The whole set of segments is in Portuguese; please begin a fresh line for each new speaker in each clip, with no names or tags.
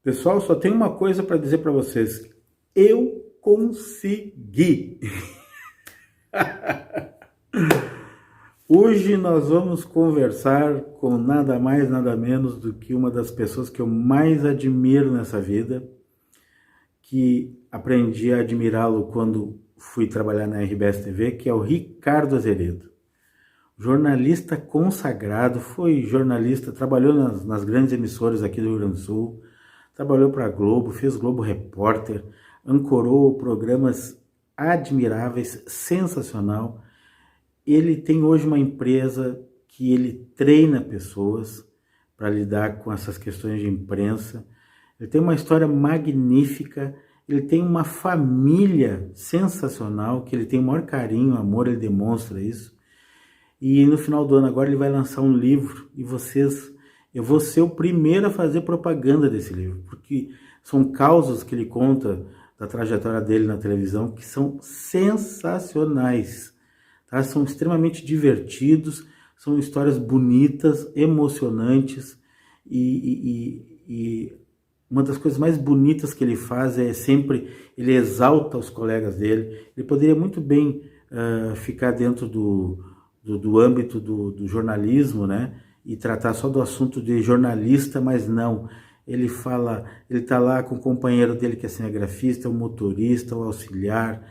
Pessoal, só tenho uma coisa para dizer para vocês. Eu consegui! Hoje nós vamos conversar com nada mais, nada menos do que uma das pessoas que eu mais admiro nessa vida, que aprendi a admirá-lo quando fui trabalhar na RBS TV, que é o Ricardo Azeredo. Jornalista consagrado, foi jornalista, trabalhou nas grandes emissoras aqui do Rio Grande do Sul, trabalhou para a Globo, fez Globo Repórter, ancorou programas admiráveis, sensacional. Ele tem hoje uma empresa que ele treina pessoas para lidar com essas questões de imprensa. Ele tem uma história magnífica, ele tem uma família sensacional, que ele tem o maior carinho, amor, ele demonstra isso. E no final do ano agora ele vai lançar um livro e eu vou ser o primeiro a fazer propaganda desse livro, porque são causos que ele conta da trajetória dele na televisão que são sensacionais, tá? São extremamente divertidos, são histórias bonitas, emocionantes e uma das coisas mais bonitas que ele faz é sempre, ele exalta os colegas dele. Ele poderia muito bem ficar dentro do âmbito do jornalismo, né? E tratar só do assunto de jornalista, mas não. Ele fala, ele está lá com o companheiro dele que é cinegrafista, o motorista, o auxiliar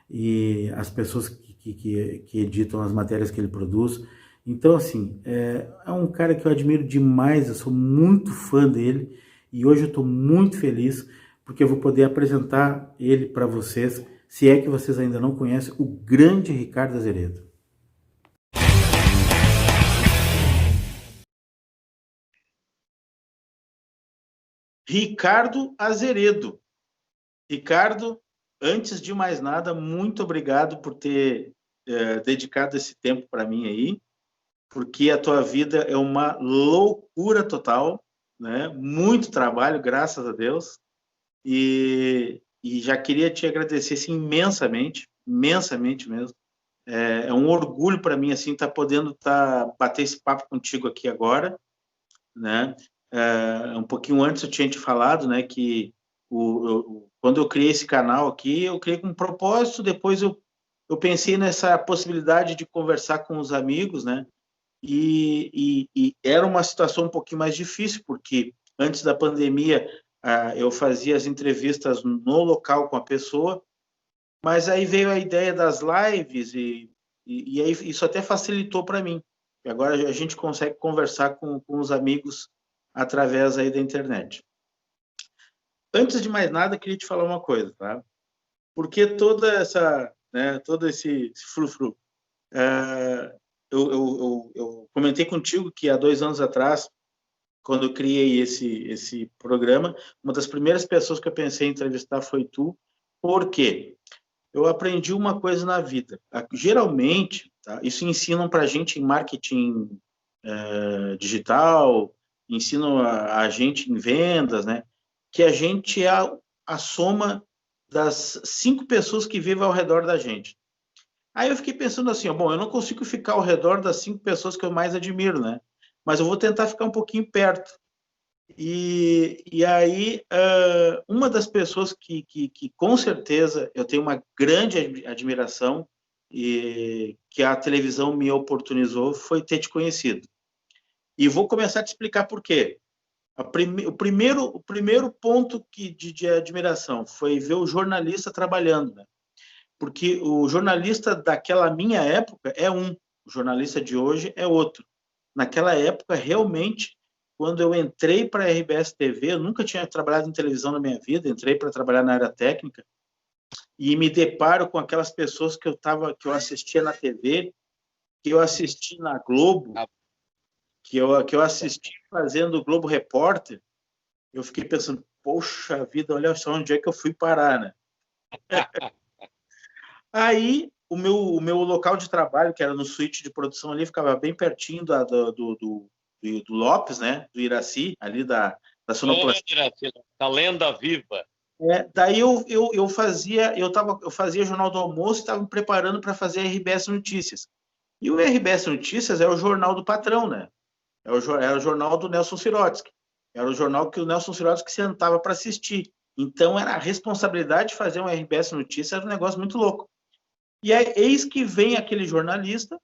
e as pessoas que editam as matérias que ele produz. Então, assim, é um cara que eu admiro demais, eu sou muito fã dele e hoje eu estou muito feliz porque eu vou poder apresentar ele para vocês, se é que vocês ainda não conhecem, o grande Ricardo Azeredo. Ricardo Azeredo. Ricardo, antes de mais nada, muito obrigado por ter dedicado esse tempo para mim aí, porque a tua vida é uma loucura total, né? Muito trabalho, graças a Deus, e já queria te agradecer assim, imensamente, imensamente mesmo. É um orgulho para mim assim estar podendo bater esse papo contigo aqui agora, né? Um pouquinho antes eu tinha te falado, né, que quando eu criei esse canal aqui, eu criei com um propósito, depois eu pensei nessa possibilidade de conversar com os amigos, né, e era uma situação um pouquinho mais difícil, porque antes da pandemia eu fazia as entrevistas no local com a pessoa, mas aí veio a ideia das lives e aí isso até facilitou para mim. E agora a gente consegue conversar com os amigos através aí da internet. Antes de mais nada, eu queria te falar uma coisa, tá? Porque todo esse frufru, eu comentei contigo que há 2 anos atrás, quando eu criei esse programa, uma das primeiras pessoas que eu pensei em entrevistar foi tu. Por quê? Eu aprendi uma coisa na vida. Geralmente, tá? Isso ensinam para a gente em marketing digital, ensinam a gente em vendas, né? Que a gente é a soma das 5 pessoas que vivem ao redor da gente. Aí eu fiquei pensando assim, ó, bom, eu não consigo ficar ao redor das 5 pessoas que eu mais admiro, né? Mas eu vou tentar ficar um pouquinho perto. E aí, uma das pessoas que com certeza eu tenho uma grande admiração e que a televisão me oportunizou foi ter te conhecido. E vou começar a te explicar por quê. O primeiro ponto de admiração foi ver o jornalista trabalhando, né? Porque o jornalista daquela minha época é um, o jornalista de hoje é outro. Naquela época, realmente, quando eu entrei para a RBS TV, eu nunca tinha trabalhado em televisão na minha vida, entrei para trabalhar na área técnica e me deparo com aquelas pessoas que eu assistia na TV, que eu assisti na Globo, que eu assisti fazendo o Globo Repórter. Eu fiquei pensando, poxa vida, olha só onde é que eu fui parar, né? Aí o meu local de trabalho, que era no suíte de produção ali, ficava bem pertinho do Lopes, né? Do Iraci, ali da sonoplastia.
Da lenda viva.
Daí eu fazia Jornal do Almoço e estava me preparando para fazer a RBS Notícias. E o RBS Notícias é o jornal do patrão, né? Era o jornal do Nelson Sirotsky. Era o jornal que o Nelson Sirotsky sentava para assistir. Então, era a responsabilidade de fazer um RBS Notícias, era um negócio muito louco. E aí, eis que vem aquele jornalista,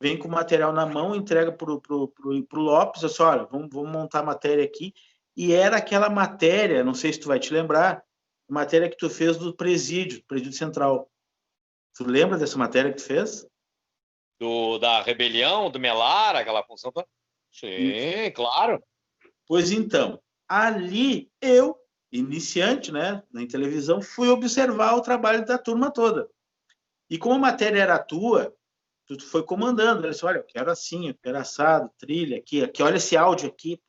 vem com o material na mão, entrega para o Lopes, eu disse, olha, vamos montar a matéria aqui. E era aquela matéria, não sei se tu vai te lembrar, matéria que tu fez do presídio central. Tu lembra dessa matéria que tu fez?
Da rebelião, do Melara, aquela função toda? Sim, claro.
Pois então, ali eu, iniciante, né, na televisão, fui observar o trabalho da turma toda. E como a matéria era tua, tu foi comandando. Ele disse, olha, eu quero assim, eu quero assado, trilha, aqui, olha esse áudio aqui.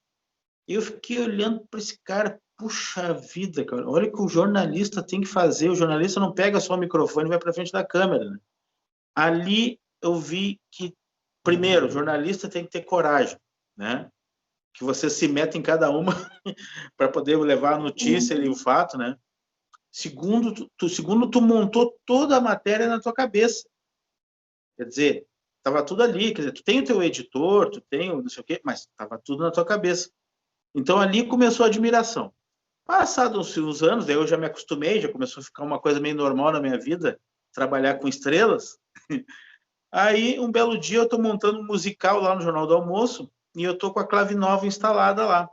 E eu fiquei olhando para esse cara, puxa vida, cara, olha o que o jornalista tem que fazer. O jornalista não pega só o microfone e vai para frente da câmera, né? Ali eu vi que, primeiro, o jornalista tem que ter coragem, né? Que você se meta em cada uma para poder levar a notícia e o fato, né? Segundo, tu montou toda a matéria na tua cabeça. Quer dizer, estava tudo ali. Quer dizer, tu tem o teu editor, tu tem o não sei o quê, mas estava tudo na tua cabeça. Então, ali começou a admiração. Passados uns anos, daí eu já me acostumei, já começou a ficar uma coisa meio normal na minha vida, trabalhar com estrelas. Aí, um belo dia, eu estou montando um musical lá no Jornal do Almoço e eu estou com a clave nova instalada lá.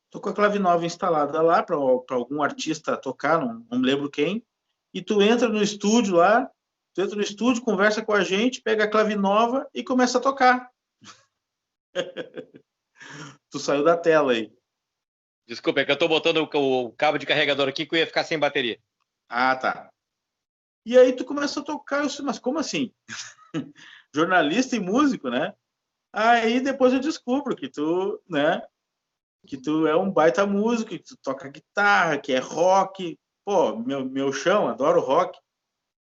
Estou com a clave nova instalada lá para algum artista tocar, não me lembro quem. E tu entra no estúdio lá, tu entra no estúdio, conversa com a gente, pega a clave nova e começa a tocar. Tu saiu da tela aí.
Desculpa, é que eu estou botando o cabo de carregador aqui que eu ia ficar sem bateria.
Ah, tá. E aí tu começa a tocar, eu disse, mas como assim? Jornalista e músico, né? Aí depois eu descubro que tu, né, que tu é um baita músico, que tu toca guitarra, que é rock. Pô, meu chão, adoro rock.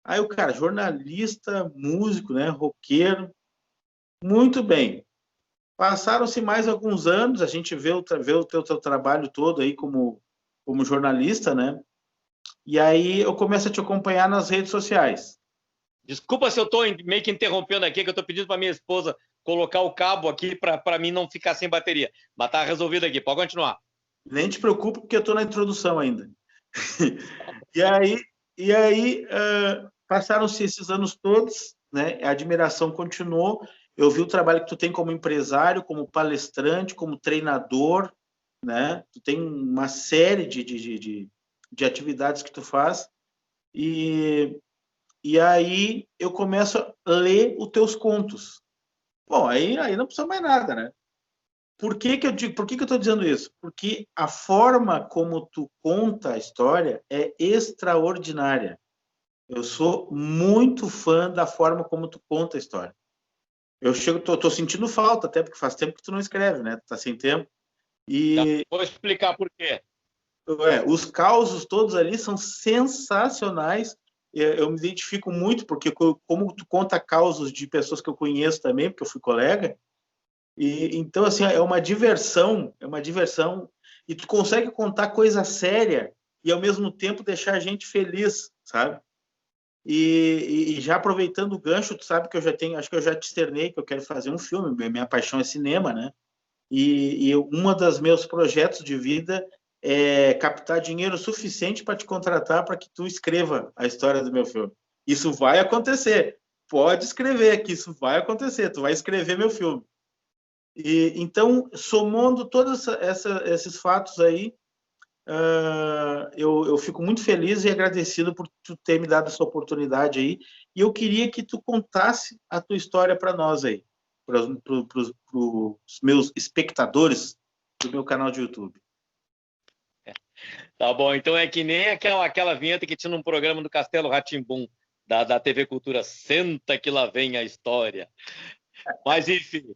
Aí o cara, jornalista, músico, né, roqueiro. Muito bem. Passaram-se mais alguns anos, a gente vê o teu trabalho todo aí como jornalista, né? E aí eu começo a te acompanhar nas redes sociais.
Desculpa se eu estou meio que interrompendo aqui, que eu estou pedindo para minha esposa colocar o cabo aqui para mim não ficar sem bateria. Mas está resolvido aqui, pode continuar.
Nem te preocupe, porque eu estou na introdução ainda. E aí passaram-se esses anos todos, né? A admiração continuou. Eu vi o trabalho que tu tem como empresário, como palestrante, como treinador, né? Tu tem uma série de atividades que tu faz. E aí eu começo a ler os teus contos. Bom, aí não precisa mais nada, né? Por que que eu estou dizendo isso? Porque a forma como tu conta a história é extraordinária. Eu sou muito fã da forma como tu conta a história. Eu tô sentindo falta, até porque faz tempo que tu não escreve, né? Tu tá sem tempo. E
vou explicar por quê.
os causos todos ali são sensacionais. Eu me identifico muito, porque como tu conta causos de pessoas que eu conheço também, porque eu fui colega, e então assim é uma diversão, e tu consegue contar coisa séria e ao mesmo tempo deixar a gente feliz, sabe? E já aproveitando o gancho, tu sabe que eu já tenho, acho que eu já te externei que eu quero fazer um filme, minha paixão é cinema, né? E um dos meus projetos de vida é captar dinheiro suficiente para te contratar para que tu escreva a história do meu filme. Isso vai acontecer. Pode escrever que isso vai acontecer. Tu vai escrever meu filme. E então, somando todos esses fatos aí, eu fico muito feliz e agradecido por tu ter me dado essa oportunidade aí. E eu queria que tu contasse a tua história para nós aí, para os meus espectadores do meu canal de YouTube.
Tá bom, então é que nem aquela vinheta que tinha num programa do Castelo Rá-Tim-Bum, da TV Cultura. Senta que lá vem a história. Mas, enfim,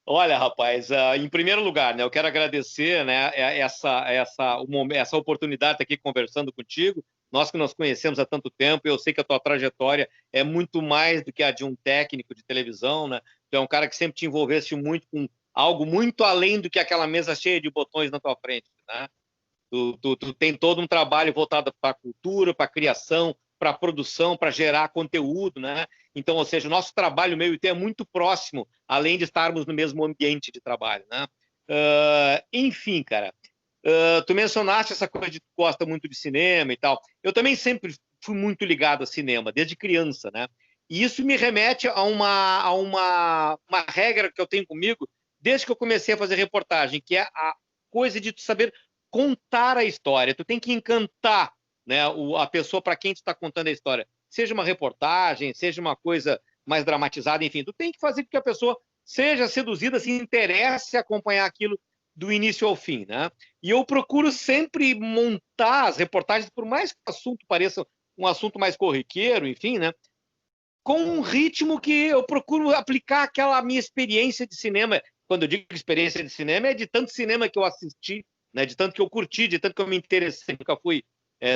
olha, rapaz, em primeiro lugar, né, eu quero agradecer, né, essa oportunidade de estar aqui conversando contigo. Nós que nos conhecemos há tanto tempo, eu sei que a tua trajetória é muito mais do que a de um técnico de televisão, né? Tu é um cara que sempre te envolveste muito com algo muito além do que aquela mesa cheia de botões na tua frente, né? Tu tem todo um trabalho voltado para a cultura, para a criação, para a produção, para gerar conteúdo, né? Então, ou seja, o nosso trabalho meio é muito próximo, além de estarmos no mesmo ambiente de trabalho, né? Enfim, cara, tu mencionaste essa coisa de que tu gosta muito de cinema e tal. Eu também sempre fui muito ligado a cinema, desde criança, né? E isso me remete a uma regra que eu tenho comigo desde que eu comecei a fazer reportagem, que é a coisa de tu saber contar a história. Tu tem que encantar, né, a pessoa para quem tu está contando a história. Seja uma reportagem, seja uma coisa mais dramatizada, enfim. Tu tem que fazer com que a pessoa seja seduzida, se interesse em acompanhar aquilo do início ao fim, né? E eu procuro sempre montar as reportagens, por mais que o assunto pareça um assunto mais corriqueiro, enfim, né? Com um ritmo que eu procuro aplicar aquela minha experiência de cinema. Quando eu digo experiência de cinema, é de tanto cinema que eu assisti, né? De tanto que eu curti, de tanto que eu me interessei. Nunca fui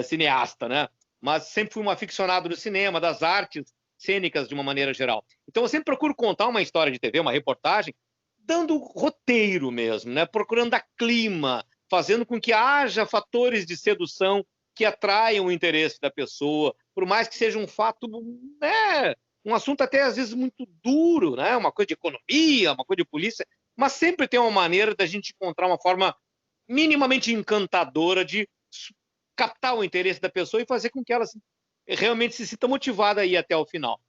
cineasta, né? Mas sempre fui um aficionado do cinema, das artes cênicas de uma maneira geral. Então eu sempre procuro contar uma história de TV, uma reportagem, dando roteiro mesmo, né? Procurando dar clima, fazendo com que haja fatores de sedução que atraiam o interesse da pessoa, por mais que seja um fato, né, um assunto até às vezes muito duro, né, uma coisa de economia, uma coisa de polícia, mas sempre tem uma maneira da gente encontrar uma forma minimamente encantadora de captar o interesse da pessoa e fazer com que ela realmente se sinta motivada a ir até o final.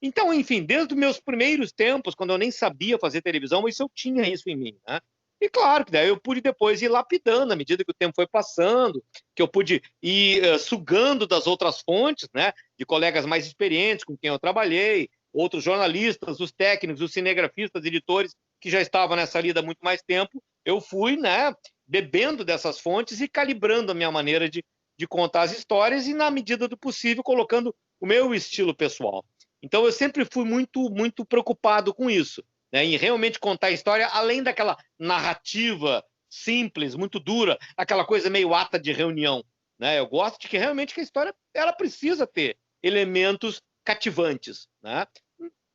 Então, enfim, desde os meus primeiros tempos, quando eu nem sabia fazer televisão, eu tinha isso em mim, né? E claro que daí eu pude depois ir lapidando à medida que o tempo foi passando, que eu pude ir sugando das outras fontes, né? De colegas mais experientes com quem eu trabalhei, outros jornalistas, os técnicos, os cinegrafistas, editores que já estavam nessa lida há muito mais tempo. Eu fui, né? Bebendo dessas fontes e calibrando a minha maneira de contar as histórias e, na medida do possível, colocando o meu estilo pessoal. Então, eu sempre fui muito preocupado com isso, né, em realmente contar a história, além daquela narrativa simples, muito dura, aquela coisa meio ata de reunião. Né? Eu gosto de que realmente a história ela precisa ter elementos cativantes, né,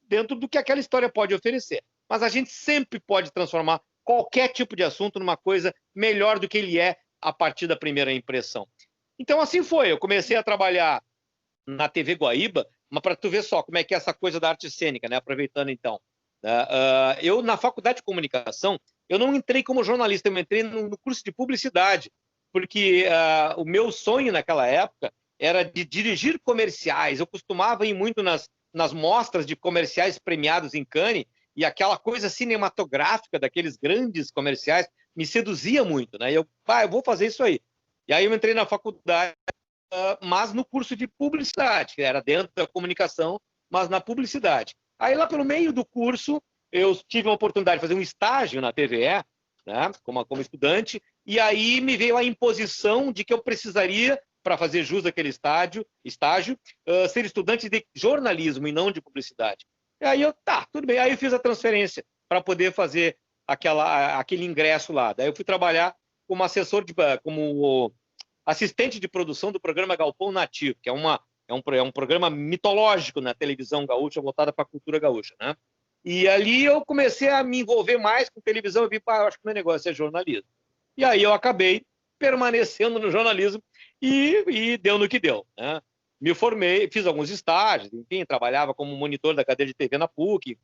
dentro do que aquela história pode oferecer. Mas a gente sempre pode transformar qualquer tipo de assunto numa coisa melhor do que ele é a partir da primeira impressão. Então, assim foi. Eu comecei a trabalhar na TV Guaíba, mas para tu ver só como é que é essa coisa da arte cênica, né? Aproveitando então. Eu, na faculdade de comunicação, eu não entrei como jornalista, eu entrei no curso de publicidade, porque o meu sonho naquela época era de dirigir comerciais. Eu costumava ir muito nas mostras de comerciais premiados em Cannes, e aquela coisa cinematográfica daqueles grandes comerciais me seduzia muito, né? Eu vou fazer isso aí. E aí eu entrei na faculdade, mas no curso de publicidade, que era dentro da comunicação, mas na publicidade. Aí lá pelo meio do curso, eu tive a oportunidade de fazer um estágio na TVE, né, como estudante, e aí me veio a imposição de que eu precisaria, para fazer jus àquele estágio, ser estudante de jornalismo e não de publicidade. E aí tudo bem. Aí eu fiz a transferência para poder fazer aquele ingresso lá. Daí eu fui trabalhar como assessor, como assistente de produção do programa Galpão Nativo, que é um programa mitológico na televisão gaúcha, voltada para a cultura gaúcha, né? E ali eu comecei a me envolver mais com televisão, eu vi, eu acho que o meu negócio é jornalismo. E aí eu acabei permanecendo no jornalismo e deu no que deu, né? Me formei, fiz alguns estágios, enfim, trabalhava como monitor da cadeira de TV na PUC,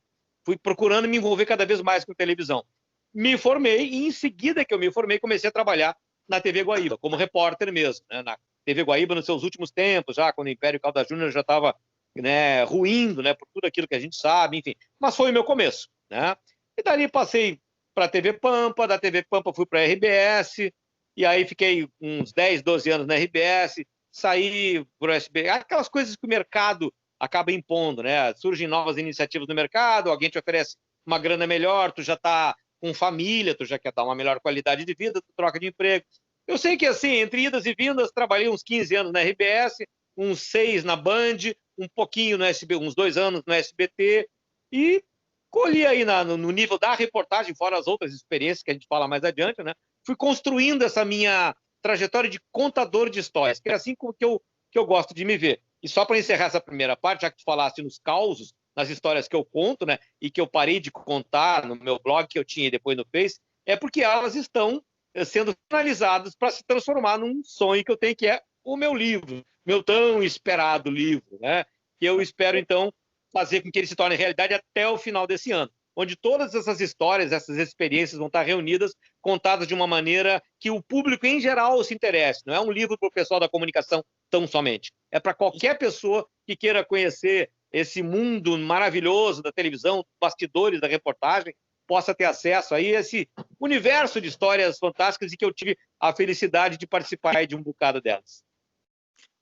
fui procurando me envolver cada vez mais com televisão. Me formei e em seguida que eu me formei, comecei a trabalhar na TV Guaíba, como repórter mesmo, né? Na TV Guaíba nos seus últimos tempos, já quando o Império Caldas Júnior já estava, né, ruindo, né, por tudo aquilo que a gente sabe, enfim. Mas foi o meu começo, né? E dali passei para a TV Pampa, da TV Pampa fui para a RBS, e aí fiquei uns 10, 12 anos na RBS, saí para o SB, aquelas coisas que o mercado acaba impondo, né? Surgem novas iniciativas no mercado, alguém te oferece uma grana melhor, tu já está com família, tu já quer dar uma melhor qualidade de vida, tu troca de emprego. Eu sei que, assim, entre idas e vindas, trabalhei uns 15 anos na RBS, uns 6 na Band, um pouquinho no SB, uns 2 anos no SBT, e colhi aí no nível da reportagem, fora as outras experiências que a gente fala mais adiante, né? Fui construindo essa minha trajetória de contador de histórias, que é assim que eu gosto de me ver. E só para encerrar essa primeira parte, já que tu falaste nos causos, nas histórias que eu conto, né, e que eu parei de contar no meu blog que eu tinha e depois no Face, é porque elas estão sendo finalizadas para se transformar num sonho que eu tenho, que é o meu livro, meu tão esperado livro, né, que eu espero, então, fazer com que ele se torne realidade até o final desse ano. onde todas essas histórias, essas experiências vão estar reunidas, contadas de uma maneira que o público em geral se interesse. Não é um livro para o pessoal da comunicação tão somente. É para qualquer pessoa que queira conhecer esse mundo maravilhoso da televisão, bastidores da reportagem, possa ter acesso aí a esse universo de histórias fantásticas e que eu tive a felicidade de participar de um bocado delas.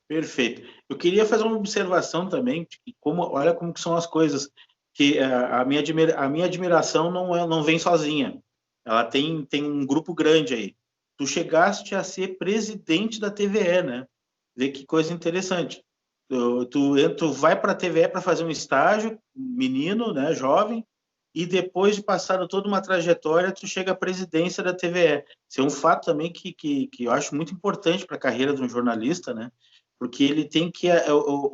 Perfeito. Eu queria fazer uma observação também, de como, olha como que são as coisas, que a minha admiração não vem sozinha. Ela tem um grupo grande aí. Tu chegaste a ser presidente da TVE, né? Vê que coisa interessante. Tu vai para a TVE para fazer um estágio, menino, né, jovem, e depois de passar toda uma trajetória, tu chega à presidência da TVE. Isso é um fato também que eu acho muito importante para a carreira de um jornalista, né? Porque ele tem que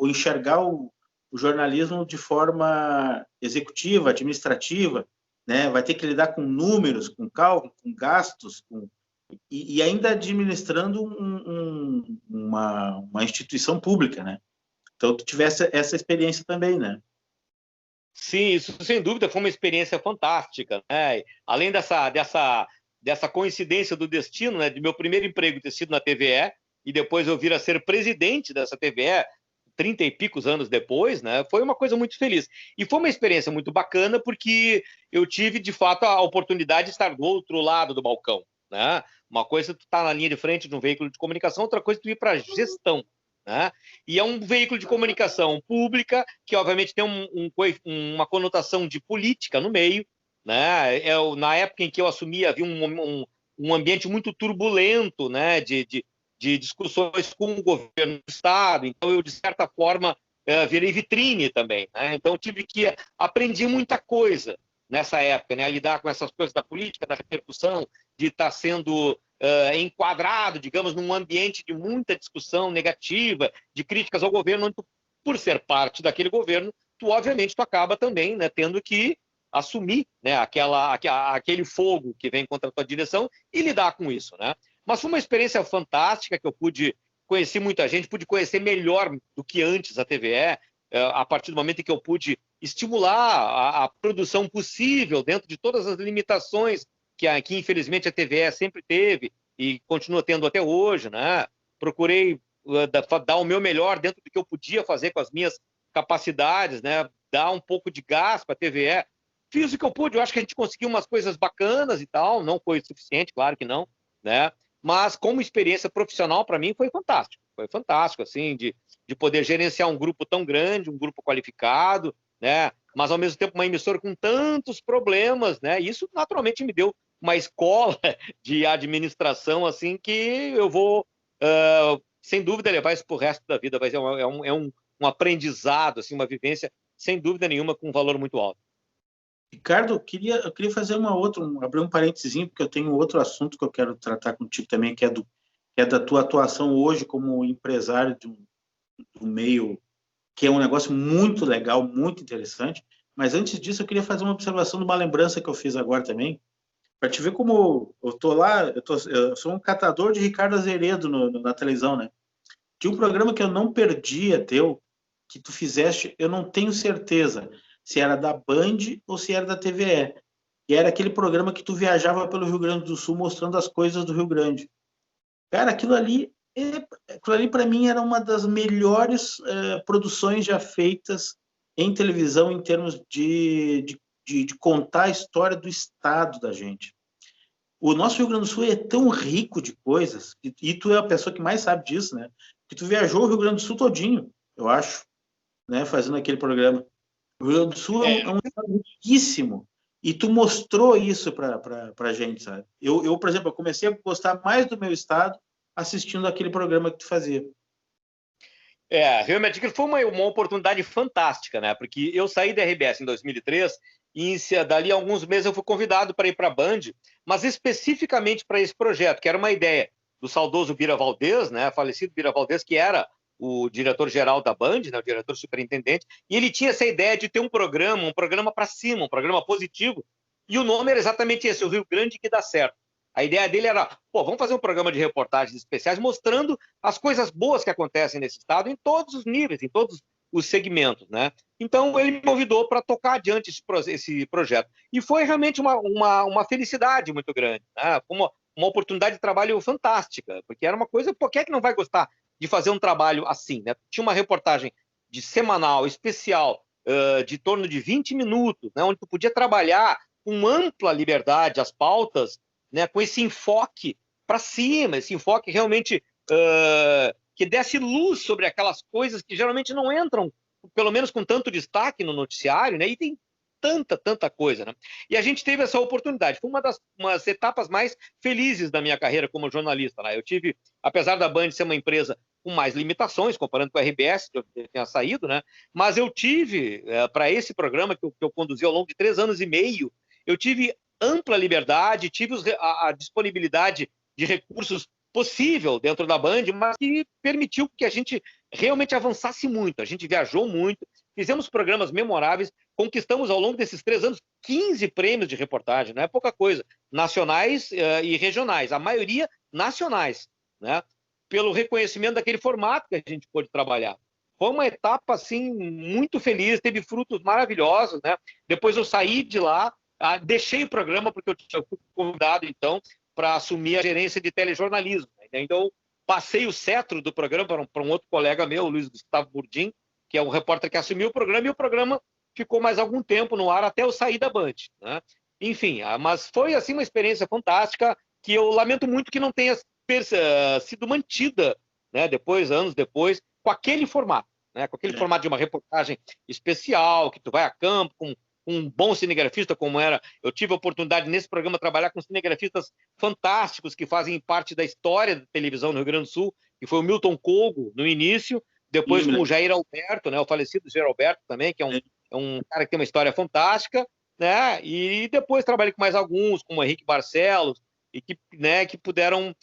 enxergar o jornalismo de forma executiva, administrativa, né? Vai ter que lidar com números, com cálculo, com gastos, e ainda administrando uma instituição pública, né? Então, tu tivesse essa experiência também, né?
Sim, isso sem dúvida foi uma experiência fantástica, né? Além dessa coincidência do destino, né? De meu primeiro emprego ter sido na TVE e depois eu vir a ser presidente dessa TVE 30 e picos anos depois, né? Foi uma coisa muito feliz. E foi uma experiência muito bacana porque eu tive, de fato, a oportunidade de estar do outro lado do balcão, né? Uma coisa é tu estar na linha de frente de um veículo de comunicação, outra coisa é tu ir para a gestão, né? E é um veículo de comunicação pública que, obviamente, tem uma conotação de política no meio, né? Na época em que eu assumi, havia um ambiente muito turbulento, né? De discussões com o governo do Estado. Então, eu, de certa forma, virei vitrine também, né? Então, aprendi muita coisa nessa época, né? A lidar com essas coisas da política, da repercussão, de estar sendo enquadrado, digamos, num ambiente de muita discussão negativa, de críticas ao governo, onde tu, por ser parte daquele governo, obviamente, tu acaba também, né, tendo que assumir, né, aquele fogo que vem contra a tua direção e lidar com isso, né? Mas foi uma experiência fantástica que eu pude conhecer muita gente, pude conhecer melhor do que antes a TVE, a partir do momento em que eu pude estimular a produção possível dentro de todas as limitações que infelizmente a TVE sempre teve e continua tendo até hoje, né? Procurei dar o meu melhor dentro do que eu podia fazer com as minhas capacidades, né? Dar um pouco de gás para a TVE. Fiz o que eu pude, eu acho que a gente conseguiu umas coisas bacanas e tal, não foi o suficiente, claro que não, né? Mas como experiência profissional para mim foi fantástico, assim, de poder gerenciar um grupo tão grande, um grupo qualificado, né? Mas ao mesmo tempo uma emissora com tantos problemas, né? Isso naturalmente me deu uma escola de administração assim que eu vou, sem dúvida, levar isso para o resto da vida. Vai ser um aprendizado, assim, uma vivência, sem dúvida nenhuma, com um valor muito alto.
Ricardo, eu queria fazer abrir um parênteses, porque eu tenho outro assunto que eu quero tratar contigo também, que é da tua atuação hoje como empresário do meio, que é um negócio muito legal, muito interessante. Mas antes disso, eu queria fazer uma observação de uma lembrança que eu fiz agora também, para te ver como eu tô lá, eu sou um catador de Ricardo Azeredo na televisão, né? Tinha um programa que eu não perdia que tu fizeste, eu não tenho certeza se era da Band ou se era da TVE. E era aquele programa que tu viajava pelo Rio Grande do Sul mostrando as coisas do Rio Grande. Cara, aquilo ali para mim era uma das melhores produções já feitas em televisão em termos de contar a história do estado da gente. O nosso Rio Grande do Sul é tão rico de coisas, e tu é a pessoa que mais sabe disso, né? Que tu viajou o Rio Grande do Sul todinho, eu acho, né? Fazendo aquele programa. O Rio Grande do Sul é um estado riquíssimo, e tu mostrou isso para a gente, sabe? Por exemplo, eu comecei a gostar mais do meu estado assistindo aquele programa que tu fazia.
Realmente foi uma oportunidade fantástica, né? Porque eu saí da RBS em 2003 e dali a alguns meses eu fui convidado para ir para a Band, mas especificamente para esse projeto, que era uma ideia do saudoso Bira Valdez, né? Falecido Bira Valdez, que era o diretor-geral da Band, né? O diretor superintendente, e ele tinha essa ideia de ter um programa para cima, um programa positivo, e o nome era exatamente esse, o Rio Grande que dá certo. A ideia dele era, vamos fazer um programa de reportagens especiais mostrando as coisas boas que acontecem nesse estado em todos os níveis, em todos os segmentos, né? Então, ele me convidou para tocar adiante esse projeto. E foi realmente uma felicidade muito grande, né? Uma oportunidade de trabalho fantástica, porque era uma coisa, pô, quem é que não vai gostar de fazer um trabalho assim, né? Tinha uma reportagem de semanal, especial, de torno de 20 minutos, né? Onde tu podia trabalhar com ampla liberdade as pautas, né? Com esse enfoque para cima, esse enfoque realmente que desse luz sobre aquelas coisas que geralmente não entram, pelo menos com tanto destaque no noticiário, né? E tem tanta coisa, né? E a gente teve essa oportunidade. Foi umas etapas mais felizes da minha carreira como jornalista, né? Eu tive, apesar da Band ser uma empresa com mais limitações, comparando com a RBS, que eu tinha saído, né? Mas eu tive, para esse programa que eu conduzi ao longo de 3 anos e meio, eu tive ampla liberdade, tive a disponibilidade de recursos possível dentro da Band, mas que permitiu que a gente realmente avançasse muito. A gente viajou muito, fizemos programas memoráveis, conquistamos ao longo desses 3 anos 15 prêmios de reportagem, não é pouca coisa, nacionais e regionais, a maioria nacionais, né? Pelo reconhecimento daquele formato que a gente pôde trabalhar. Foi uma etapa assim muito feliz, teve frutos maravilhosos, né? Depois eu saí de lá, deixei o programa porque eu fui convidado então para assumir a gerência de telejornalismo. Né? Então passei o cetro do programa para um outro colega meu, o Luiz Gustavo Burdim, que é um repórter que assumiu o programa, e o programa ficou mais algum tempo no ar até eu sair da Band, né? Enfim, mas foi assim uma experiência fantástica que eu lamento muito que não tenha sido mantida, né? Anos depois, com aquele formato, né? Com aquele formato de uma reportagem especial, que tu vai a campo com um bom cinegrafista como era. Eu tive a oportunidade nesse programa trabalhar com cinegrafistas fantásticos que fazem parte da história da televisão no Rio Grande do Sul, que foi o Milton Colgo no início, depois com o Jair Alberto, né, o falecido Jair Alberto também, que é um cara que tem uma história fantástica, né, e depois trabalhei com mais alguns, como o Henrique Barcelos, e que puderam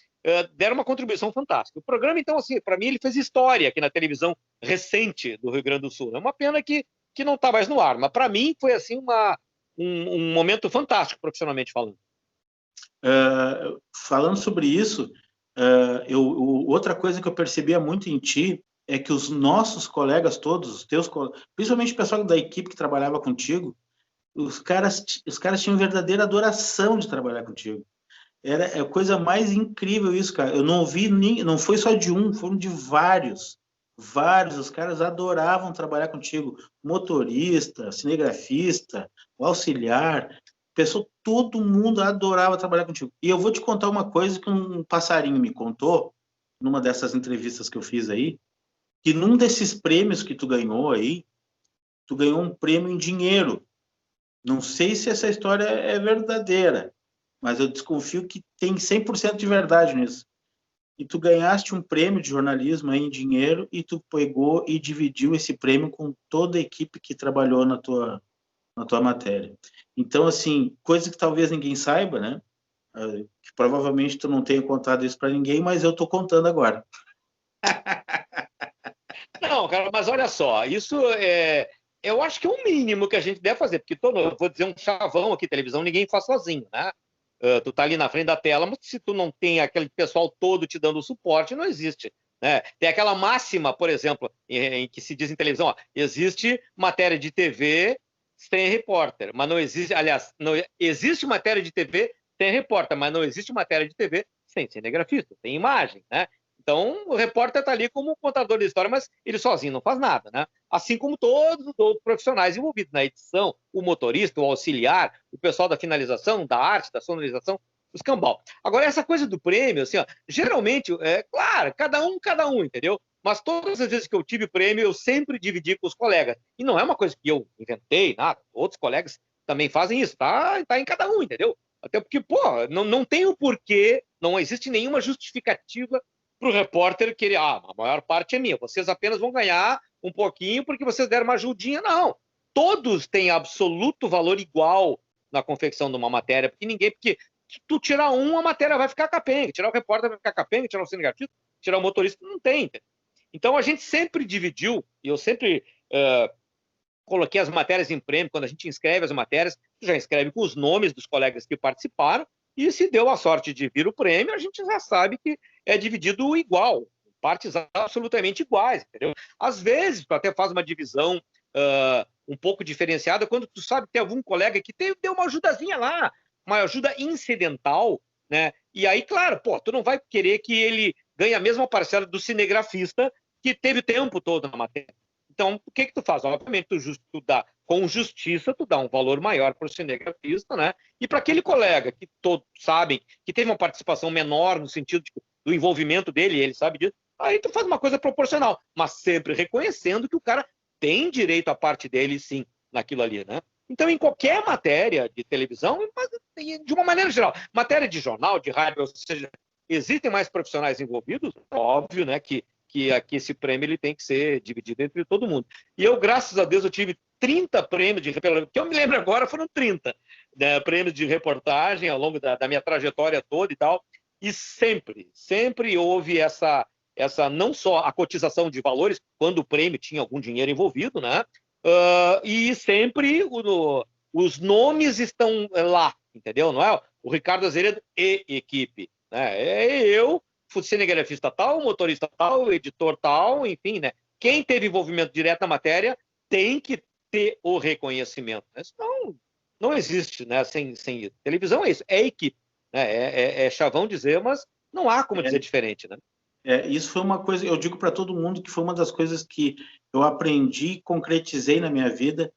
deram uma contribuição fantástica. O programa, então, assim, para mim, ele fez história aqui na televisão recente do Rio Grande do Sul. É uma pena que não está mais no ar, mas para mim foi assim um momento fantástico, profissionalmente falando.
Falando sobre isso, outra coisa que eu percebia muito em ti é que os nossos colegas todos, os teus, principalmente o pessoal da equipe que trabalhava contigo, os caras tinham verdadeira adoração de trabalhar contigo. Era a coisa mais incrível isso, cara. Eu não ouvi, não foi só de um, foram de vários. Os caras adoravam trabalhar contigo. Motorista, cinegrafista, auxiliar, todo mundo adorava trabalhar contigo. E eu vou te contar uma coisa que um passarinho me contou, numa dessas entrevistas que eu fiz aí, que num desses prêmios que tu ganhou aí, tu ganhou um prêmio em dinheiro. Não sei se essa história é verdadeira, mas eu desconfio que tem 100% de verdade nisso. E tu ganhaste um prêmio de jornalismo aí em dinheiro e tu pegou e dividiu esse prêmio com toda a equipe que trabalhou na tua matéria. Então, assim, coisa que talvez ninguém saiba, né? Que provavelmente tu não tenha contado isso para ninguém, mas eu tô contando agora.
Não, cara, mas olha só, isso eu acho que é o mínimo que a gente deve fazer, porque eu vou dizer um chavão aqui, televisão ninguém faz sozinho, né? Tu tá ali na frente da tela, mas se tu não tem aquele pessoal todo te dando suporte, não existe. Né? Tem aquela máxima, por exemplo, em que se diz em televisão, ó, existe matéria de TV sem repórter, mas não existe, aliás, não existe matéria de TV sem repórter, mas não existe matéria de TV sem cinegrafista, sem imagem, né? Então, o repórter está ali como contador de história, mas ele sozinho não faz nada, né? Assim como todos os outros profissionais envolvidos na edição, o motorista, o auxiliar, o pessoal da finalização, da arte, da sonorização, os cambal. Agora, essa coisa do prêmio, assim, ó, geralmente, claro, cada um, entendeu? Mas todas as vezes que eu tive prêmio, eu sempre dividi com os colegas. E não é uma coisa que eu inventei, nada. Outros colegas também fazem isso, tá em cada um, entendeu? Até porque, pô, não tem o porquê, não existe nenhuma justificativa para o repórter querer, a maior parte é minha, vocês apenas vão ganhar um pouquinho porque vocês deram uma ajudinha. Não, todos têm absoluto valor igual na confecção de uma matéria, porque se tu tirar um, a matéria vai ficar capenga, tirar o repórter vai ficar capenga, tirar o cinegrafista, tirar o motorista, não tem. Então a gente sempre dividiu, e eu sempre coloquei as matérias em prêmio, quando a gente inscreve as matérias, já inscreve com os nomes dos colegas que participaram, e se deu a sorte de vir o prêmio, a gente já sabe que é dividido igual, partes absolutamente iguais, entendeu? Às vezes, tu até faz uma divisão um pouco diferenciada, quando tu sabe que tem algum colega que deu uma ajudazinha lá, uma ajuda incidental, né? E aí, claro, pô, tu não vai querer que ele ganhe a mesma parcela do cinegrafista que teve o tempo todo na matéria. Então, o que tu faz? Obviamente, tu dá, com justiça, tu dá um valor maior para o cinegrafista, né? E para aquele colega que todos sabem que teve uma participação menor no sentido do envolvimento dele, ele sabe disso, aí tu faz uma coisa proporcional, mas sempre reconhecendo que o cara tem direito à parte dele, sim, naquilo ali, né? Então, em qualquer matéria de televisão, de uma maneira geral, matéria de jornal, de rádio, ou seja, existem mais profissionais envolvidos, óbvio, né, que aqui esse prêmio ele tem que ser dividido entre todo mundo. E eu, graças a Deus, eu tive 30 prêmios de reportagem, que eu me lembro agora foram 30, né, prêmios de reportagem ao longo da minha trajetória toda e tal, e sempre houve essa não só a cotização de valores, quando o prêmio tinha algum dinheiro envolvido, né, e sempre os nomes estão lá, entendeu? Não é o Ricardo Azeredo e equipe, né? É eu, cinegrafista tal, motorista tal, editor tal, enfim, né? Quem teve envolvimento direto na matéria tem que ter o reconhecimento, né? Senão não existe, né? Sem televisão é isso, é equipe, né? É chavão dizer, mas não há como dizer diferente, né?
Isso foi uma coisa, eu digo para todo mundo que foi uma das coisas que eu aprendi e concretizei na minha vida,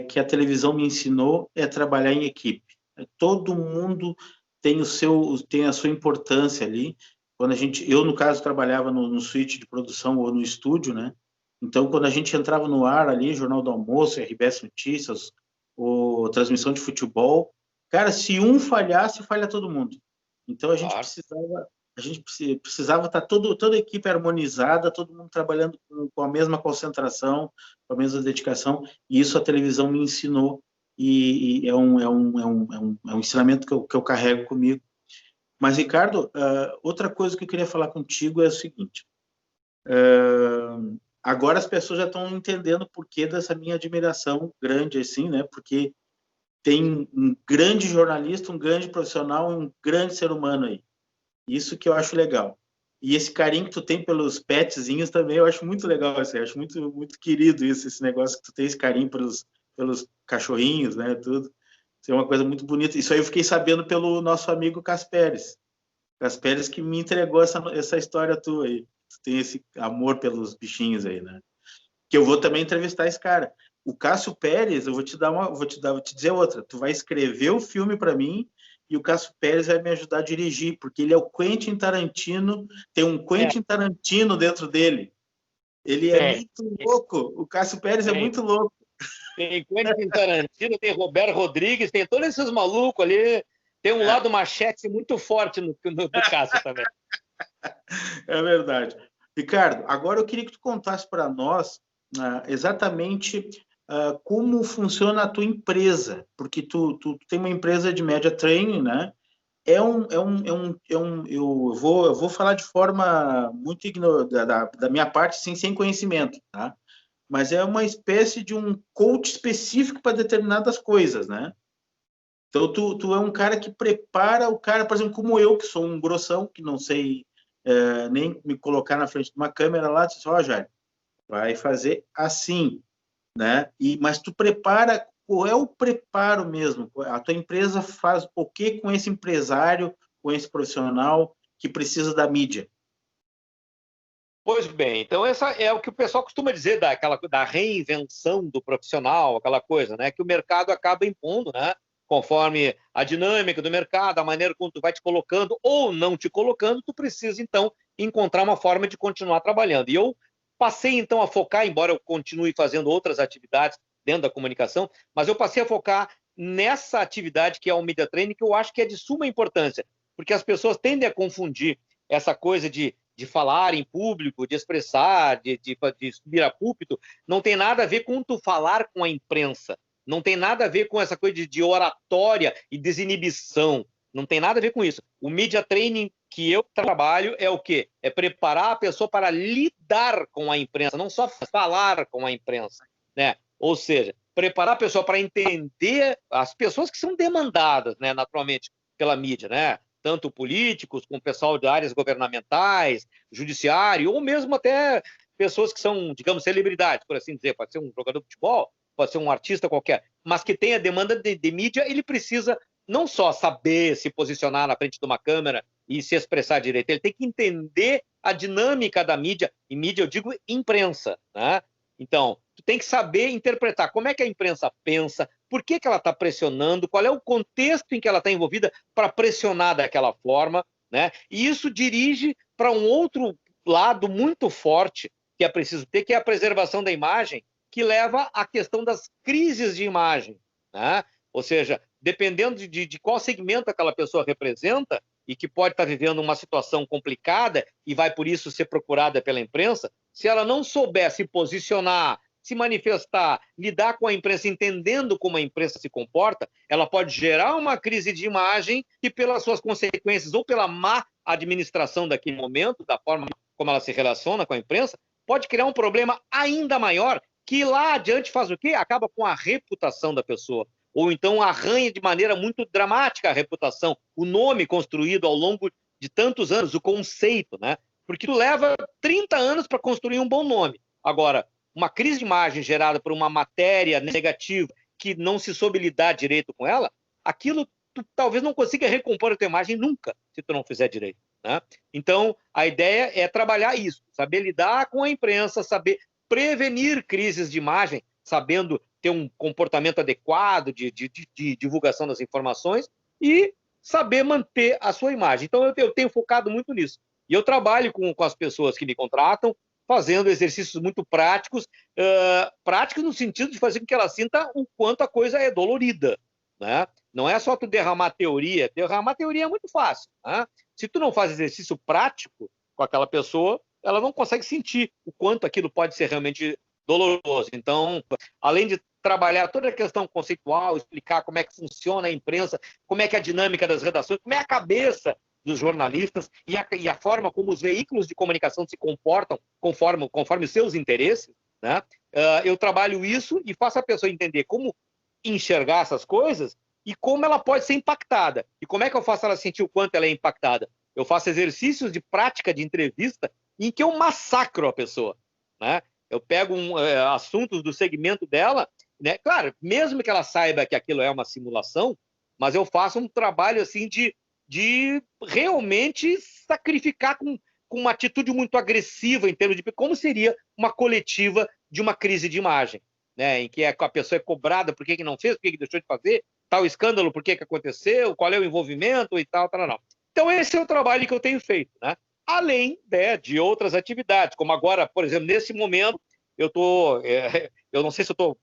que a televisão me ensinou, é trabalhar em equipe. Todo mundo tem a sua importância ali. Quando eu no caso trabalhava no suíte de produção ou no estúdio, né? Então quando a gente entrava no ar ali, Jornal do Almoço, RBS Notícias, ou transmissão de futebol, cara, se um falhasse, falha todo mundo. Então a gente precisava estar toda a equipe harmonizada, todo mundo trabalhando com a mesma concentração, com a mesma dedicação, e isso a televisão me ensinou, e é um ensinamento que eu carrego comigo. Mas, Ricardo, outra coisa que eu queria falar contigo é o seguinte, agora as pessoas já estão entendendo o porquê dessa minha admiração grande, assim, né, porque tem um grande jornalista, um grande profissional, um grande ser humano aí. Isso que eu acho legal. E esse carinho que tu tem pelos petzinhos também, eu acho muito legal, assim, eu acho muito, muito querido isso, esse negócio que tu tem esse carinho pelos cachorrinhos, né, tudo. Isso é uma coisa muito bonita. Isso aí eu fiquei sabendo pelo nosso amigo Casperes. Casperes que me entregou essa história tua aí. Tu tem esse amor pelos bichinhos aí, né? Que eu vou também entrevistar esse cara. O Cássio Pérez, eu vou te dizer outra. Tu vai escrever o filme para mim e o Cássio Pérez vai me ajudar a dirigir, porque ele é o Quentin Tarantino, tem um Quentin Tarantino dentro dele. Ele é muito louco. O Cássio Pérez é muito louco.
Tem Quentin Tarantino, tem Roberto Rodrigues, tem todos esses malucos ali. Tem um lado machete muito forte no Cássio também.
É verdade. Ricardo, agora eu queria que tu contasse para nós exatamente como funciona a tua empresa, porque tu tem uma empresa de media training, né? Eu vou falar de forma muito da minha parte, sem conhecimento, tá? Mas é uma espécie de um coach específico para determinadas coisas, né? Então, tu é um cara que prepara o cara, por exemplo, como eu, que sou um grossão, que não sei nem me colocar na frente de uma câmera lá, diz, ó, Jair, vai fazer assim, né? Mas tu prepara, qual é o preparo mesmo? A tua empresa faz o que com esse empresário, com esse profissional que precisa da mídia?
Pois bem, então essa é o que o pessoal costuma dizer da reinvenção do profissional, aquela coisa, né? Que o mercado acaba impondo, né? Conforme a dinâmica do mercado, a maneira como tu vai te colocando ou não te colocando, tu precisa, então, encontrar uma forma de continuar trabalhando. E eu passei, então, a focar, embora eu continue fazendo outras atividades dentro da comunicação, mas eu passei a focar nessa atividade que é o Media Training, que eu acho que é de suma importância, porque as pessoas tendem a confundir essa coisa de falar em público, de expressar, de subir a púlpito, não tem nada a ver com tu falar com a imprensa. Não tem nada a ver com essa coisa de oratória e desinibição. Não tem nada a ver com isso. O media training que eu trabalho é o quê? É preparar a pessoa para lidar com a imprensa, não só falar com a imprensa, né? Ou seja, preparar a pessoa para entender as pessoas que são demandadas, né, naturalmente, pela mídia, né? tanto políticos, com o pessoal de áreas governamentais, judiciário, ou mesmo até pessoas que são, digamos, celebridades, por assim dizer, pode ser um jogador de futebol, pode ser um artista qualquer, mas que tenha demanda de mídia, ele precisa não só saber se posicionar na frente de uma câmera e se expressar direito, ele tem que entender a dinâmica da mídia, e mídia eu digo imprensa, né? Então, tu tem que saber interpretar como é que a imprensa pensa, por que ela está pressionando, qual é o contexto em que ela está envolvida para pressionar daquela forma, né? E isso dirige para um outro lado muito forte que é preciso ter, que é a preservação da imagem, que leva à questão das crises de imagem, né? Ou seja, dependendo de qual segmento aquela pessoa representa e que pode estar vivendo uma situação complicada e vai, por isso, ser procurada pela imprensa, se ela não souber se posicionar, se manifestar, lidar com a imprensa, entendendo como a imprensa se comporta, ela pode gerar uma crise de imagem que, pelas suas consequências ou pela má administração daquele momento, da forma como ela se relaciona com a imprensa, pode criar um problema ainda maior que lá adiante faz o quê? Acaba com a reputação da pessoa. Ou então arranha de maneira muito dramática a reputação, o nome construído ao longo de tantos anos, o conceito, né? Porque tu leva 30 anos para construir um bom nome. Agora, uma crise de imagem gerada por uma matéria negativa que não se soube lidar direito com ela, aquilo tu talvez não consiga recompor a tua imagem nunca, se tu não fizer direito, né? Então, a ideia é trabalhar isso, saber lidar com a imprensa, saber prevenir crises de imagem, sabendo ter um comportamento adequado de divulgação das informações e saber manter a sua imagem. Então, eu tenho focado muito nisso. E eu trabalho com as pessoas que me contratam, fazendo exercícios muito práticos, práticos no sentido de fazer com que ela sinta o quanto a coisa é dolorida, né? Não é só tu derramar teoria é muito fácil, né? Se tu não faz exercício prático com aquela pessoa, ela não consegue sentir o quanto aquilo pode ser realmente doloroso. Então, além de trabalhar toda a questão conceitual, explicar como é que funciona a imprensa, como é que é a dinâmica das redações, como é a cabeça dos jornalistas e a forma como os veículos de comunicação se comportam conforme os seus interesses, né? Eu trabalho isso e faço a pessoa entender como enxergar essas coisas e como ela pode ser impactada. E como é que eu faço ela sentir o quanto ela é impactada? Eu faço exercícios de prática de entrevista em que eu massacro a pessoa, né? Eu pego assuntos do segmento dela, né? Claro, mesmo que ela saiba que aquilo é uma simulação, mas eu faço um trabalho assim de realmente sacrificar com uma atitude muito agressiva em termos de como seria uma coletiva de uma crise de imagem, né? Em que a pessoa é cobrada por que não fez, por que deixou de fazer, tal escândalo, por que aconteceu, qual é o envolvimento e tal. Então, esse é o trabalho que eu tenho feito, né? Além, né, de outras atividades, como agora, por exemplo, nesse momento, eu não sei se eu estou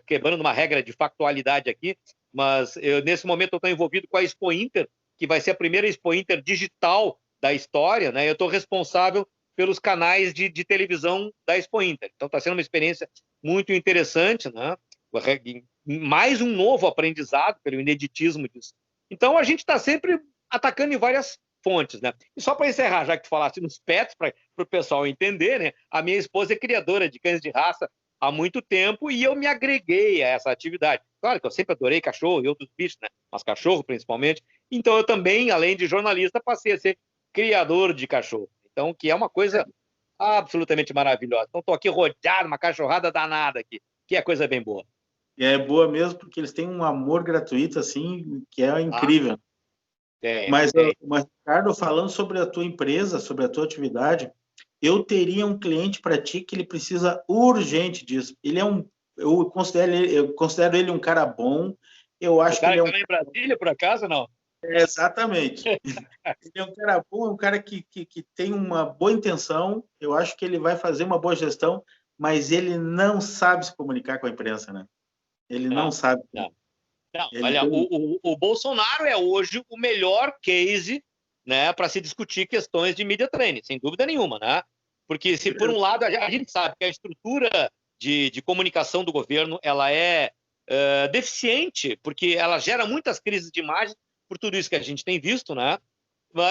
quebrando uma regra de factualidade aqui, mas nesse momento eu estou envolvido com a Expo Inter, que vai ser a primeira Expo Inter digital da história, né? Eu estou responsável pelos canais de televisão da Expo Inter. Então está sendo uma experiência muito interessante, né? Mais um novo aprendizado pelo ineditismo disso. Então a gente está sempre atacando em várias fontes, né? E só para encerrar, já que tu falaste nos pets, para o pessoal entender, né? A minha esposa é criadora de cães de raça há muito tempo e eu me agreguei a essa atividade. Claro que eu sempre adorei cachorro e outros bichos, né? Mas cachorro, principalmente. Então, eu também, além de jornalista, passei a ser criador de cachorro. Então, que é uma coisa absolutamente maravilhosa. Então, estou aqui rodeado, uma cachorrada danada aqui, que é coisa bem boa.
E é boa mesmo, porque eles têm um amor gratuito, assim, que é incrível. Mas, Ricardo, falando sobre a tua empresa, sobre a tua atividade, eu teria um cliente para ti que ele precisa urgente disso. Ele é eu considero ele um cara bom. Eu acho que ele é um
cara em Brasília, por acaso, não?
Exatamente. Ele é um cara bom, um cara que tem uma boa intenção. Eu acho que ele vai fazer uma boa gestão, mas ele não sabe se comunicar com a imprensa, né? Ele não sabe.
Não. Olha, o Bolsonaro é hoje o melhor case, né, para se discutir questões de media training, sem dúvida nenhuma, né? Porque se por um lado a gente sabe que a estrutura de comunicação do governo ela é deficiente, porque ela gera muitas crises de imagem por tudo isso que a gente tem visto, né?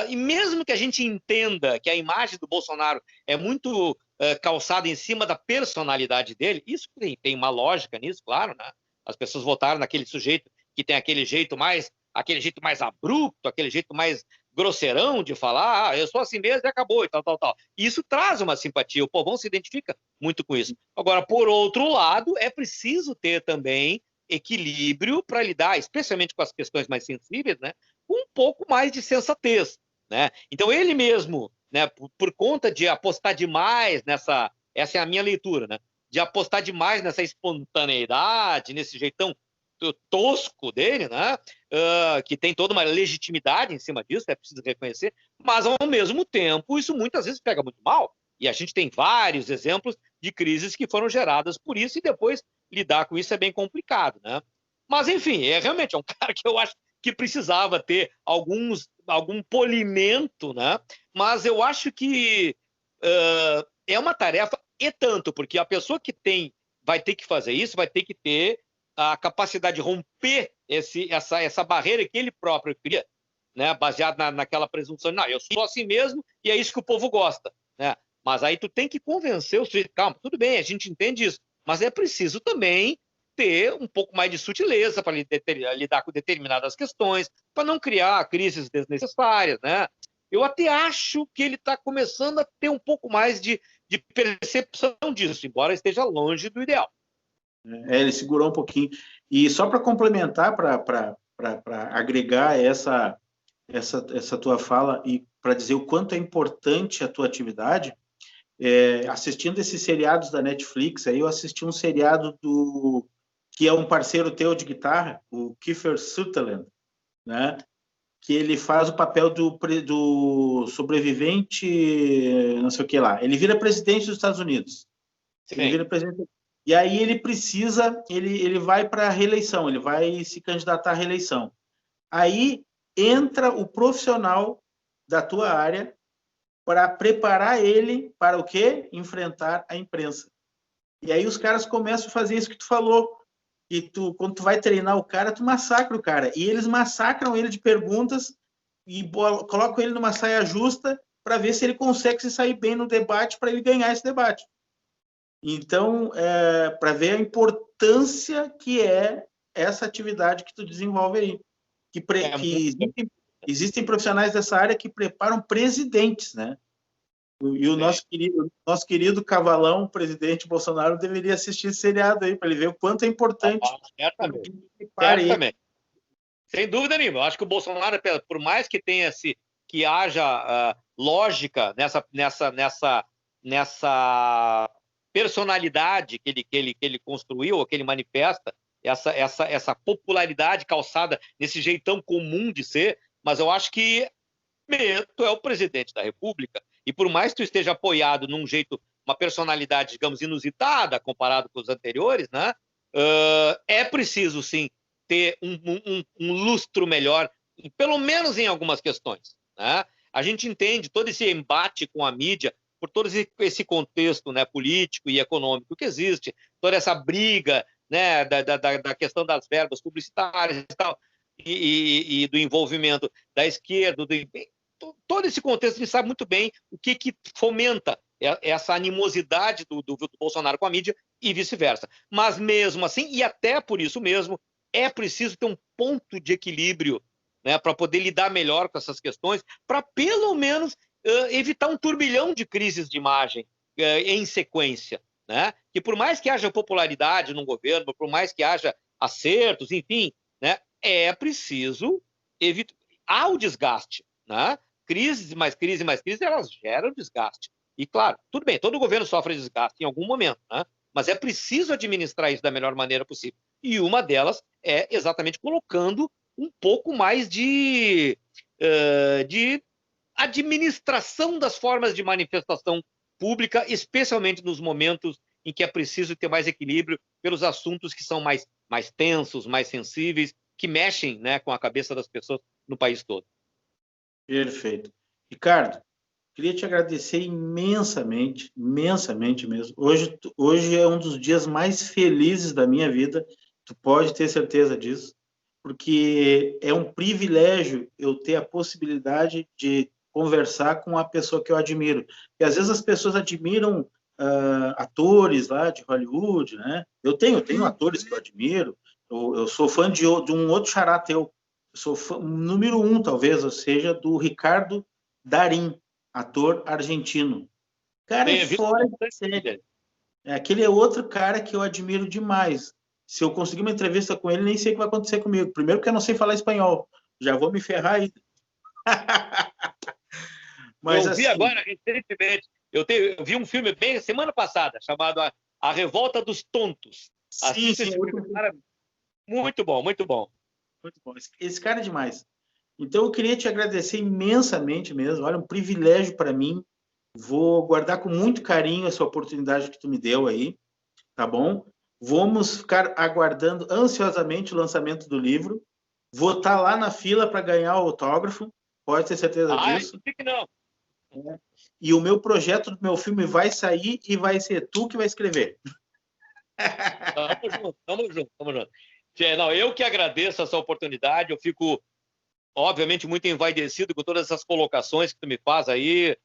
E mesmo que a gente entenda que a imagem do Bolsonaro é muito calçada em cima da personalidade dele, isso tem uma lógica nisso, claro, né? As pessoas votaram naquele sujeito que tem aquele jeito mais abrupto, aquele jeito mais grosseirão de falar, eu sou assim mesmo e acabou, e tal, tal, tal. E isso traz uma simpatia, o povão se identifica muito com isso. Agora, por outro lado, é preciso ter também equilíbrio para lidar, especialmente com as questões mais sensíveis, né, com um pouco mais de sensatez, né? Então, ele mesmo, né, por conta de apostar demais nessa... Essa é a minha leitura, né? De apostar demais nessa espontaneidade, nesse jeitão tosco dele, né? Que tem toda uma legitimidade em cima disso, é preciso reconhecer, mas ao mesmo tempo isso muitas vezes pega muito mal. E a gente tem vários exemplos de crises que foram geradas por isso, e depois lidar com isso é bem complicado, né? Mas, enfim, realmente é um cara que eu acho que precisava ter algum polimento, né? Mas eu acho que é uma tarefa, e tanto, porque a pessoa que vai ter que fazer isso, vai ter que ter a capacidade de romper essa barreira que ele próprio cria, né, baseado naquela presunção de, não, eu sou assim mesmo e é isso que o povo gosta, né? Mas aí tu tem que convencer o sujeito, calma, tudo bem, a gente entende isso, mas é preciso também ter um pouco mais de sutileza para lidar com determinadas questões, para não criar crises desnecessárias, né? Eu até acho que ele está começando a ter um pouco mais de percepção disso, embora esteja longe do ideal.
Ele segurou um pouquinho. E só para complementar, para agregar essa tua fala e para dizer o quanto é importante a tua atividade, assistindo esses seriados da Netflix, aí eu assisti um seriado que é um parceiro teu de guitarra, o Kiefer Sutherland, né? Que ele faz o papel do sobrevivente, não sei o que lá. Ele vira presidente dos Estados Unidos.
Sim.
Ele vira presidente. E aí ele vai para a reeleição, ele vai se candidatar à reeleição. Aí entra o profissional da tua área para preparar ele para o quê? Enfrentar a imprensa. E aí os caras começam a fazer isso que tu falou. E quando tu vai treinar o cara, tu massacra o cara. E eles massacram ele de perguntas e colocam ele numa saia justa para ver se ele consegue se sair bem no debate para ele ganhar esse debate. Então, para ver a importância que é essa atividade que tu desenvolve aí. Que existem profissionais dessa área que preparam presidentes, né? E o nosso querido Cavalão, o presidente Bolsonaro, deveria assistir esse seriado aí, para ele ver o quanto é importante.
Certamente. Sem dúvida nenhuma. Eu acho que o Bolsonaro, por mais que tenha que haja lógica nessa personalidade que ele construiu, ou que ele manifesta, essa popularidade calçada nesse jeitão comum de ser, mas eu acho que tu é o presidente da República, e por mais que tu esteja apoiado num jeito, uma personalidade, digamos, inusitada, comparado com os anteriores, né? É preciso, sim, ter um lustro melhor, pelo menos em algumas questões, né? A gente entende todo esse embate com a mídia, por todo esse contexto, né, político e econômico que existe, toda essa briga, né, da questão das verbas publicitárias e tal, e do envolvimento da esquerda, todo esse contexto, a gente sabe muito bem o que fomenta essa animosidade do Bolsonaro com a mídia e vice-versa. Mas mesmo assim, e até por isso mesmo, é preciso ter um ponto de equilíbrio, né, para poder lidar melhor com essas questões, para pelo menos evitar um turbilhão de crises de imagem em sequência, né? Que por mais que haja popularidade no governo, por mais que haja acertos, enfim, né, é preciso evitar. Há o desgaste, né? Crise, elas geram desgaste. E, claro, tudo bem, todo governo sofre desgaste em algum momento, né? Mas é preciso administrar isso da melhor maneira possível. E uma delas é exatamente colocando um pouco mais de administração das formas de manifestação pública, especialmente nos momentos em que é preciso ter mais equilíbrio pelos assuntos que são mais tensos, mais sensíveis, que mexem, né, com a cabeça das pessoas no país todo.
Perfeito. Ricardo, queria te agradecer imensamente mesmo. Hoje é um dos dias mais felizes da minha vida, tu pode ter certeza disso, porque é um privilégio eu ter a possibilidade de conversar com uma pessoa que eu admiro. E às vezes as pessoas admiram atores lá de Hollywood, né? Eu tenho atores que eu admiro. Eu sou fã de um outro xará teu, sou fã, número 1, talvez, ou seja, do Ricardo Darín, ator argentino. Cara, é
Tenho visto
fora de
bastante
série.
dele.
Aquele é outro cara que eu admiro demais. Se eu conseguir uma entrevista com ele, nem sei o que vai acontecer comigo. Primeiro porque eu não sei falar espanhol. Já vou me ferrar aí. Mas
Eu vi
assim,
agora, recentemente, eu vi um filme bem semana passada, chamado A Revolta dos Tontos.
sim,
Assista
sim,
esse filme, cara. Muito bom, muito bom.
muito bom. Esse cara é demais. Então eu queria te agradecer imensamente mesmo. Olha, um privilégio para mim. Vou guardar com muito carinho essa oportunidade que tu me deu aí, tá bom? Vamos ficar aguardando ansiosamente o lançamento do livro. Vou estar lá na fila para ganhar o autógrafo, pode ter certeza
Ah,
disso.
não fique não.
E o meu projeto do meu filme vai sair e vai ser tu que vai escrever.
Tamo junto, tamo junto, tamo junto. Não, eu que agradeço essa oportunidade, eu fico, obviamente, muito envaidecido com todas essas colocações que tu me faz aí.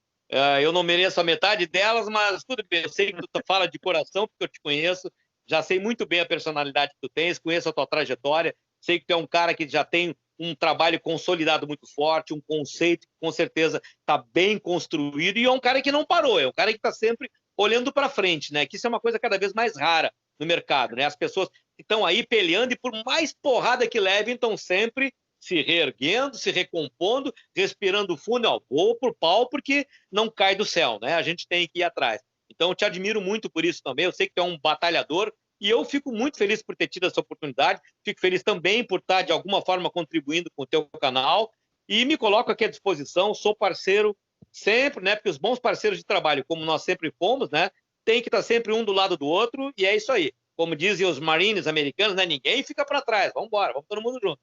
Eu não mereço a metade delas, mas tudo bem, eu sei que tu fala de coração, porque eu te conheço, já sei muito bem a personalidade que tu tens, conheço a tua trajetória, sei que tu é um cara que já tem um trabalho consolidado muito forte, um conceito que com certeza está bem construído, e é um cara que não parou, é um cara que está sempre olhando para frente, né? Que isso é uma coisa cada vez mais rara no mercado, né? As pessoas que estão aí peleando e por mais porrada que levem, estão sempre se reerguendo, se recompondo, respirando fundo, ó, vou pro pau porque não cai do céu, né? A gente tem que ir atrás. Então, eu te admiro muito por isso também. Eu sei que tu é um batalhador e eu fico muito feliz por ter tido essa oportunidade. Fico feliz também por estar, de alguma forma, contribuindo com o teu canal e me coloco aqui à disposição. Sou parceiro sempre, né? Porque os bons parceiros de trabalho, como nós sempre fomos, né? Tem que estar sempre um do lado do outro e é isso aí. Como dizem os Marines americanos, né? Ninguém fica para trás. Vamos embora, vamos todo mundo junto.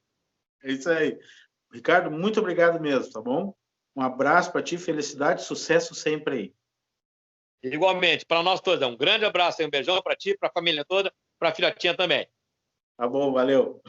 É isso aí. Ricardo, muito obrigado mesmo, tá bom? Um abraço para ti, felicidade, sucesso sempre aí.
Igualmente, para nós todos. Um grande abraço e um beijão para ti, para a família toda, para a filhotinha também.
Tá bom, valeu.